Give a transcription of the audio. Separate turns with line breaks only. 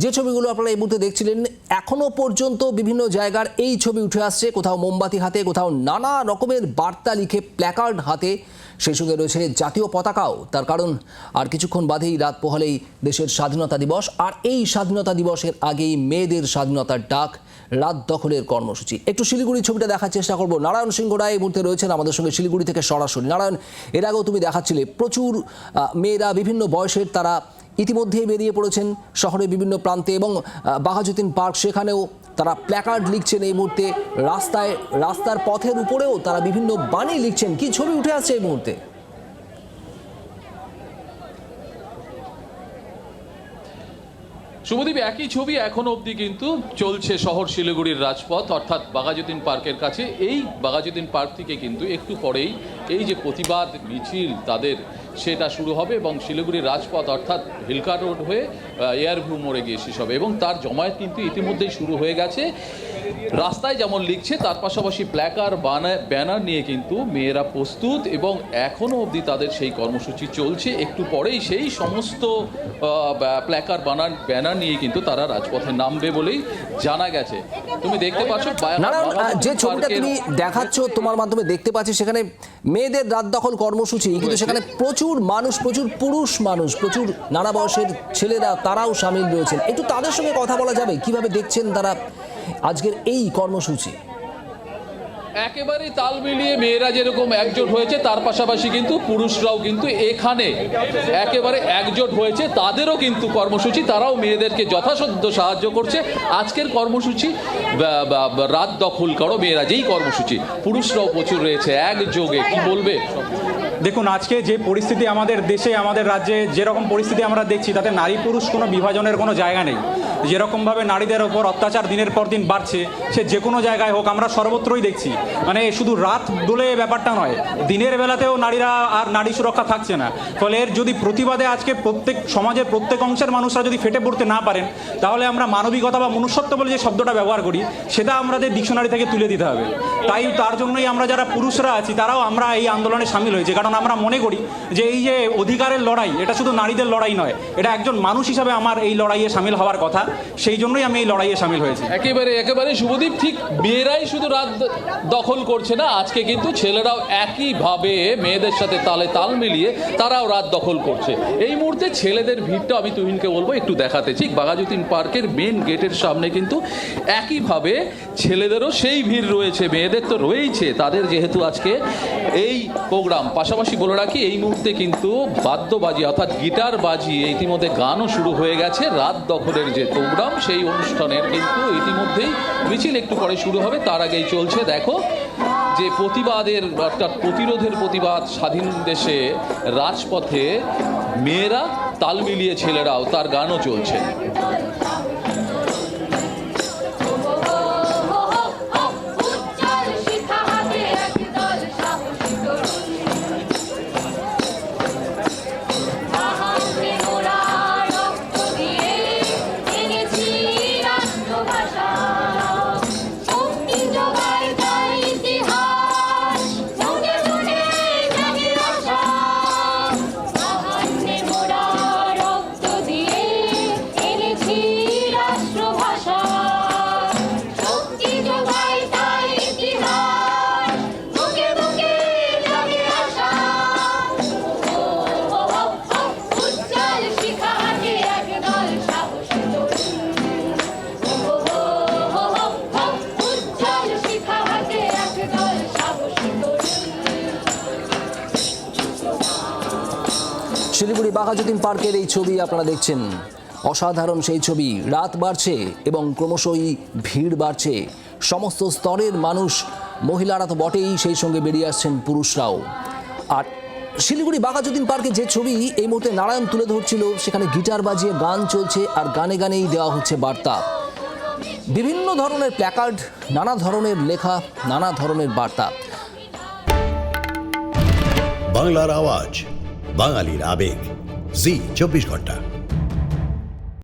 যে ছবিগুলো আপনারা এই মুহূর্তে দেখছিলেন, এখনো পর্যন্ত বিভিন্ন জায়গার এই ছবি উঠে আসছে, কোথাও মোমবাতি হাতে, কোথাও নানা রকমের বার্তা লিখে প্ল্যাকার্ড হাতে, সেই সঙ্গে রয়েছে জাতীয় পতাকাও। তার কারণ আর কিছুক্ষণ বাদেই রাত পোহালেই দেশের স্বাধীনতা দিবস, আর এই স্বাধীনতা দিবসের আগেই মেয়েদের স্বাধীনতার ডাক, রাত দখলের কর্মসূচি। একটু শিলিগুড়ির ছবিটা দেখার চেষ্টা করব। নারায়ণ সিংহ রায় এই মুহূর্তে রয়েছেন আমাদের সঙ্গে শিলিগুড়ি থেকে সরাসরি। নারায়ণ, এর আগেও তুমি দেখাচ্ছিলে প্রচুর মেয়েরা বিভিন্ন বয়সের, তারা ইতিমধ্যেই বেরিয়ে পড়েছেন শহরের বিভিন্ন প্রান্তে, এবং বাঘাযতীন পার্ক, সেখানেও তারা প্ল্যাকার্ড লিখছেন এই মুহূর্তে। রাস্তার পথের উপরেও তারা বিভিন্ন বাণী লিখছেন। কি ছবি উঠে আসছে এই মুহূর্তে?
শুভদীপ, একই ছবি এখনো অবধি কিন্তু চলছে শহর শিলিগুড়ির রাজপথ, অর্থাৎ বাঘাযতীন পার্কের কাছে। এই বাঘাযতীন পার্ক থেকে কিন্তু একটু পরেই এই যে প্রতিবাদ মিছিল তাদের, সেটা শুরু হবে এবং শিলিগুড়ির রাজপথ অর্থাৎ হিলকা রোড হয়ে এয়ারভিউ মোড়ে গিয়ে শেষ হবে, এবং তার জমায়েত কিন্তু ইতিমধ্যেই শুরু হয়ে গেছে। রাস্তায় যেমন লিখছে, তার পাশাপাশি প্ল্যাকার ব্যানার নিয়ে কিন্তু মেয়েরা প্রস্তুত, এবং এখনও অবধি তাদের সেই কর্মসূচি চলছে। একটু পরেই সেই সমস্ত প্ল্যাকার ব্যানার নিয়ে কিন্তু তারা রাজপথে নামবে বলেই জানা গেছে। তুমি দেখতে পাচ্ছ
যে ছবিটা তুমি দেখাচ্ছ, তোমার মাধ্যমে দেখতে পাচ্ছি সেখানে মেয়েদের রাত দখল কর্মসূচি, কিন্তু সেখানে প্রচুর মানুষ, প্রচুর পুরুষ মানুষ, প্রচুর নানা বয়সের ছেলেরা, তারাও সামিল রয়েছেন। একটু তাদের সঙ্গে কথা বলা যাবে, কিভাবে দেখছেন তারা আজকের এই কর্মসূচি?
একেবারেই তাল মিলিয়ে মেয়েরা যেরকম একজোট হয়েছে, তার পাশাপাশি কিন্তু পুরুষরাও কিন্তু এখানে একেবারে একজোট হয়েছে। তাদেরও কিন্তু কর্মসূচি, তারাও মেয়েদেরকে যথাসাধ্য সাহায্য করছে। আজকের কর্মসূচি রাত দখল করো মেয়েরা, যেই কর্মসূচি, পুরুষরাও প্রচুর রয়েছে একযোগে। কি বলবে?
দেখুন, আজকে যে পরিস্থিতি আমাদের দেশে, আমাদের রাজ্যে যেরকম পরিস্থিতি আমরা দেখছি, তাতে নারী পুরুষ কোনো বিভাজনের কোনো জায়গা নেই। যেরকমভাবে নারীদের ওপর অত্যাচার দিনের পর দিন বাড়ছে, সে যে কোনো জায়গায় হোক, আমরা সর্বত্রই দেখছি। মানে শুধু রাত বলে ব্যাপারটা নয়, দিনের বেলাতেও নারীরা আর নারী সুরক্ষা থাকছে না। ফলে এর যদি প্রতিবাদে আজকে প্রত্যেক সমাজের প্রত্যেক অংশের মানুষরা যদি ফেটে পড়তে না পারেন, তাহলে আমরা মানবিকতা বা মনুষ্যত্ব বলে যে শব্দটা ব্যবহার করি, সেটা আমাদের ডিকশনারি থেকে তুলে দিতে হবে। তাই তার জন্যই আমরা যারা পুরুষরা আছি, তারাও আমরা এই আন্দোলনে সামিল হয়েছি। কারণ আমরা মনে করি যে এই যে অধিকারের লড়াই, এটা শুধু নারীদের লড়াই নয়, এটা একজন মানুষ হিসাবে আমার এই লড়াইয়ে সামিল হওয়ার কথা। সেই জন্যই আমি এই লড়াইয়ে সামিল হয়েছি।
একেবারে শুভদীপ, ঠিক মেয়েরাই শুধু রাত দখল করছে না, আজকে কিন্তু ছেলেরাও একইভাবে মেয়েদের সাথে তালে তাল মিলিয়ে তারাও রাত দখল করছে। এই মুহূর্তে ছেলেদের ভিড়টা আমি তুহিনকে বলবো একটু দেখাতে। ঠিক বাঘাযতীন পার্কের মেন গেটের সামনে কিন্তু একইভাবে ছেলেদেরও সেই ভিড় রয়েছে, মেয়েদের তো রয়েইছে। তাদের যেহেতু আজকে এই প্রোগ্রাম, পাশাপাশি বলে রাখি এই মুহূর্তে কিন্তু বাদ্যবাজি অর্থাৎ গিটার বাজিয়ে ইতিমধ্যে গানও শুরু হয়ে গেছে। রাত দখলের যে প্রোগ্রাম, সেই অনুষ্ঠানের কিন্তু ইতিমধ্যেই মিছিল একটু পরে শুরু হবে। তার আগেই চলছে দেখো যে প্রতিবাদের অর্থাৎ প্রতিরোধের প্রতিবাদ, স্বাধীন দেশে রাজপথে মেয়েরা তাল মিলিয়ে, ছেলেরাও, তার গানও চলছে।
শিলিগুড়ি বাঘাযতীন পার্কের এই ছবি আপনারা দেখছেন, অসাধারণ সেই ছবি। রাত বাড়ছে এবং ক্রমশই ভিড় বাড়ছে। সমস্ত স্তরের মানুষ, মহিলারা তো বটেই, সেই সঙ্গে বেরিয়ে আসছেন পুরুষরাও। আর শিলিগুড়ি বাঘাযতীন পার্কে যে ছবি এই মুহূর্তে নারায়ণ তুলে ধরছিল, সেখানে গিটার বাজিয়ে গান চলছে, আর গানে গানেই দেওয়া হচ্ছে বার্তা। বিভিন্ন ধরনের প্ল্যাকার্ড, নানা ধরনের লেখা, নানা ধরনের বার্তা।
বাংলার আওয়াজ, বাঙালির আবেগ, জি 24 ঘন্টা।